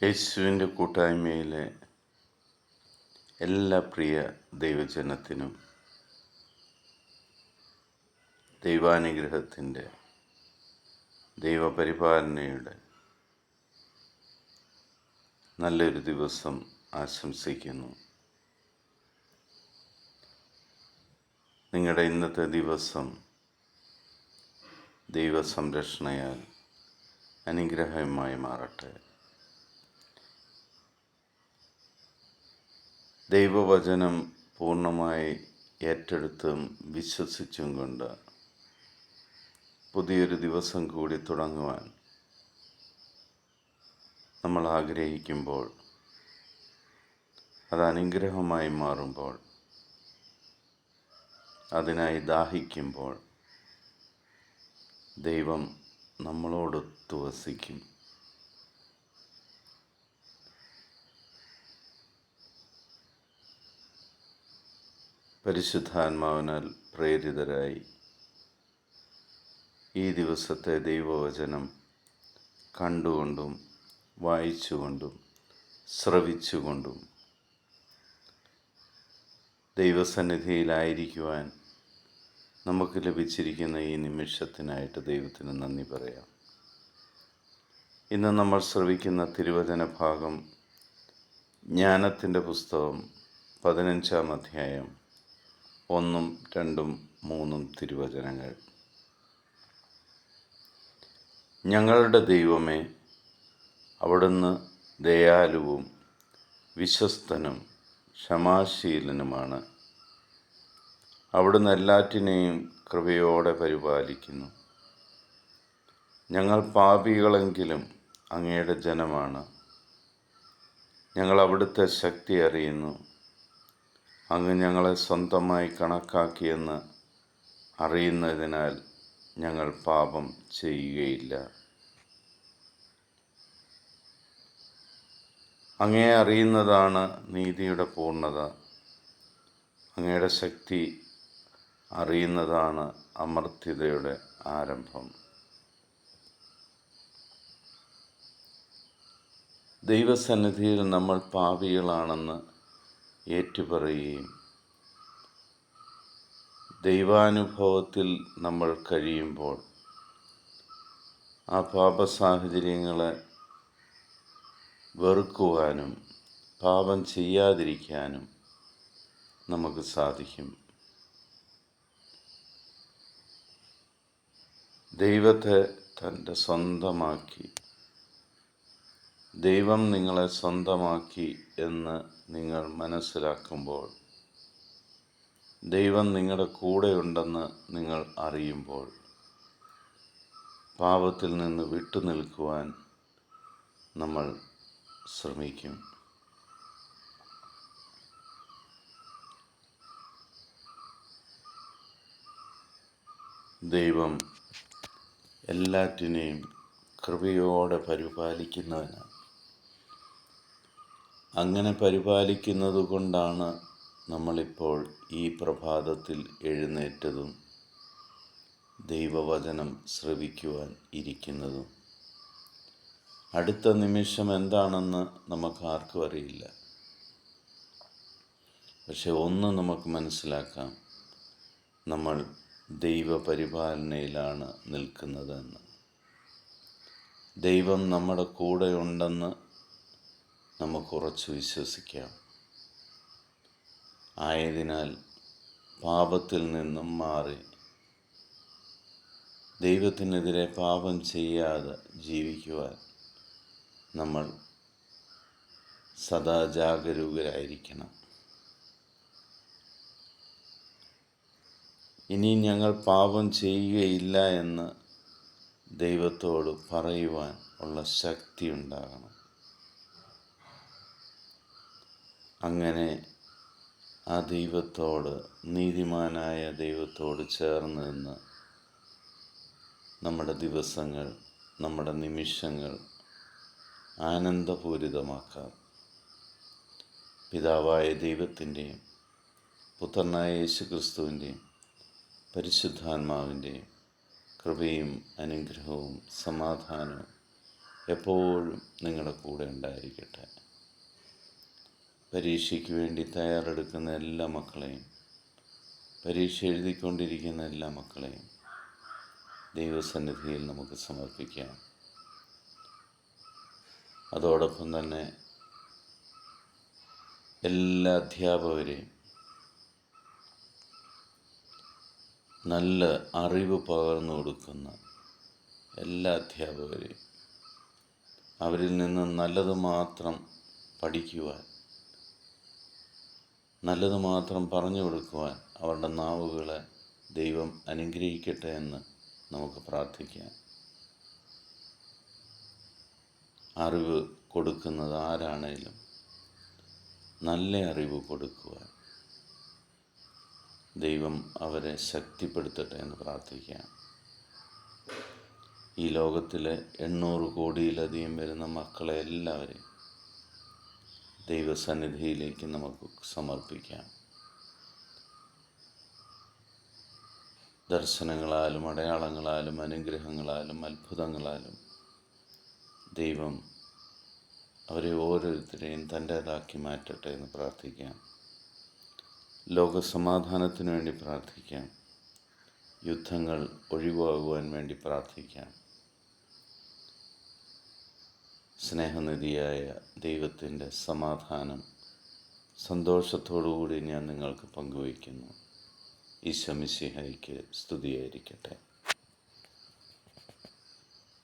യേശുവിൻ്റെ കൂട്ടായ്മയിലെ എല്ലാ പ്രിയ ദൈവജനത്തിനും ദൈവാനുഗ്രഹത്തിൻ്റെ ദൈവപരിപാലനയുടെ നല്ലൊരു ദിവസം ആശംസിക്കുന്നു. നിങ്ങളുടെ ഇന്നത്തെ ദിവസം ദൈവ സംരക്ഷണയാൽ അനുഗ്രഹമായി മാറട്ടെ. ദൈവവചനം പൂർണ്ണമായി ഏറ്റെടുത്തും വിശ്വസിച്ചും കൊണ്ട് പുതിയൊരു ദിവസം കൂടി തുടങ്ങുവാൻ നമ്മൾ ആഗ്രഹിക്കുമ്പോൾ, അത് അനുഗ്രഹമായി മാറുമ്പോൾ, അതിനായി ദാഹിക്കുമ്പോൾ ദൈവം നമ്മളോടൊത്തു വസിക്കും. പരിശുദ്ധാത്മാവിനാൽ പ്രേരിതരായി ഈ ദിവസത്തെ ദൈവവചനം കണ്ടുകൊണ്ടും വായിച്ചുകൊണ്ടും ശ്രവിച്ചുകൊണ്ടും ദൈവസന്നിധിയിലായിരിക്കുവാൻ നമുക്ക് ലഭിച്ചിരിക്കുന്ന ഈ നിമിഷത്തിനായിട്ട് ദൈവത്തിന് നന്ദി പറയാം. ഇന്ന് നമ്മൾ ശ്രവിക്കുന്ന തിരുവചന ഭാഗം ജ്ഞാനത്തിൻ്റെ പുസ്തകം 15-ാം അധ്യായം 1, 2, 3 തിരുവചനങ്ങൾ. ഞങ്ങളുടെ ദൈവമേ, അവിടുന്ന് ദയാലുവും വിശ്വസ്തനും ക്ഷമാശീലനുമാണ്. അവിടുന്ന് എല്ലാറ്റിനെയും കൃപയോടെ പരിപാലിക്കുന്നു. ഞങ്ങൾ പാപികളെങ്കിലും അങ്ങയുടെ ജനമാണ്. ഞങ്ങൾ അവിടുത്തെ ശക്തി അറിയുന്നു. അങ്ങ് ഞങ്ങളെ സ്വന്തമായി കണക്കാക്കിയെന്ന് അറിയുന്നതിനാൽ ഞങ്ങൾ പാപം ചെയ്യുകയില്ല. അങ്ങയെ അറിയുന്നതാണ് നീതിയുടെ പൂർണ്ണത. അങ്ങയുടെ ശക്തി അറിയുന്നതാണ് അമർത്യതയുടെ ആരംഭം. ദൈവസന്നിധിയിൽ നമ്മൾ പാപികളാണെന്ന് ഏറ്റുപറയുകയും ദൈവാനുഭവത്തിൽ നമ്മൾ കഴിയുമ്പോൾ ആ പാപസാഹചര്യങ്ങളെ വെറുക്കുവാനും പാപം ചെയ്യാതിരിക്കാനും നമുക്ക് സാധിക്കും. ദൈവത്തെ തൻ്റെ സ്വന്തമാക്കി, ദൈവം നിങ്ങളെ സ്വന്തമാക്കി എന്ന് നിങ്ങൾ മനസ്സിലാക്കുമ്പോൾ, ദൈവം നിങ്ങളുടെ കൂടെയുണ്ടെന്ന് നിങ്ങൾ അറിയുമ്പോൾ, പാപത്തിൽ നിന്ന് വിട്ടുനിൽക്കുവാൻ നമ്മൾ ശ്രമിക്കും. ദൈവം എല്ലാറ്റിനെയും കൃപയോടെ പരിപാലിക്കുന്നവനാണ്. അങ്ങനെ പരിപാലിക്കുന്നത് കൊണ്ടാണ് നമ്മളിപ്പോൾ ഈ പ്രഭാതത്തിൽ എഴുന്നേറ്റതും ദൈവവചനം ശ്രവിക്കുവാൻ ഇരിക്കുന്നതും. അടുത്ത നിമിഷം എന്താണെന്ന് നമുക്ക് ആർക്കും അറിയില്ല. പക്ഷെ ഒന്ന് നമുക്ക് മനസ്സിലാക്കാം, നമ്മൾ ദൈവപരിപാലനയിലാണ് നിൽക്കുന്നതെന്ന്. ദൈവം നമ്മുടെ കൂടെ ഉണ്ടെന്ന് നമുക്ക് ഉറച്ചു വിശ്വസിക്കാം. ആയതിനാൽ പാപത്തിൽ നിന്നും മാറി ദൈവത്തിനെതിരെ പാപം ചെയ്യാതെ ജീവിക്കുവാൻ നമ്മൾ സദാ ജാഗരൂകരായിരിക്കണം. ഇനി ഞങ്ങൾ പാപം ചെയ്യുകയില്ല എന്ന് ദൈവത്തോട് പറയുവാൻ ഉള്ള ശക്തി ഉണ്ടാകണം. അങ്ങനെ ആ ദൈവത്തോട്, നീതിമാനായ ദൈവത്തോട് ചേർന്ന് നിന്ന് നമ്മുടെ ദിവസങ്ങൾ, നമ്മുടെ നിമിഷങ്ങൾ ആനന്ദപൂരിതമാക്കാം. പിതാവായ ദൈവത്തിൻ്റെയും പുത്രനായ യേശുക്രിസ്തുവിൻ്റെയും പരിശുദ്ധാത്മാവിൻ്റെയും കൃപയും അനുഗ്രഹവും സമാധാനവും എപ്പോഴും നിങ്ങളുടെ കൂടെ ഉണ്ടായിരിക്കട്ടെ. പരീക്ഷയ്ക്ക് വേണ്ടി തയ്യാറെടുക്കുന്ന എല്ലാ മക്കളെയും, പരീക്ഷ എഴുതിക്കൊണ്ടിരിക്കുന്ന എല്ലാ മക്കളെയും ദൈവസന്നിധിയിൽ നമുക്ക് സമർപ്പിക്കാം. അതോടൊപ്പം തന്നെ എല്ലാ അധ്യാപകരെയും നല്ല അറിവ് പകർന്നു കൊടുക്കുന്ന എല്ലാ അധ്യാപകരെയും, അവരിൽ നിന്ന് നല്ലത് മാത്രം പഠിക്കുവാൻ, നല്ലത് മാത്രം പറഞ്ഞു കൊടുക്കുവാൻ അവരുടെ നാവുകളെ ദൈവം അനുഗ്രഹിക്കട്ടെ എന്ന് നമുക്ക് പ്രാർത്ഥിക്കാം. അറിവ് കൊടുക്കുന്നത് ആരാണേലും നല്ല അറിവ് കൊടുക്കുവാൻ ദൈവം അവരെ ശക്തിപ്പെടുത്തട്ടെ എന്ന് പ്രാർത്ഥിക്കാം. ഈ ലോകത്തിലെ 800 കോടിയിലധികം വരുന്ന മക്കളെ എല്ലാവരെയും ദൈവസന്നിധിയിലേക്ക് നമുക്ക് സമർപ്പിക്കാം. ദർശനങ്ങളാലും അടയാളങ്ങളാലും അനുഗ്രഹങ്ങളാലും അത്ഭുതങ്ങളാലും ദൈവം അവരെ ഓരോരുത്തരെയും തൻ്റേതാക്കി മാറ്റട്ടെ എന്ന് പ്രാർത്ഥിക്കാം. ലോകസമാധാനത്തിനു വേണ്ടി പ്രാർത്ഥിക്കാം. യുദ്ധങ്ങൾ ഒഴിവാകുവാൻ വേണ്ടി പ്രാർത്ഥിക്കാം. സ്നേഹനിധിയായ ദൈവത്തിൻ്റെ സമാധാനം സന്തോഷത്തോടുകൂടി ഞാൻ നിങ്ങൾക്ക് പങ്കുവയ്ക്കുന്നു. ഈശോ മിശിഹായ്ക്ക് സ്തുതിയായിരിക്കട്ടെ.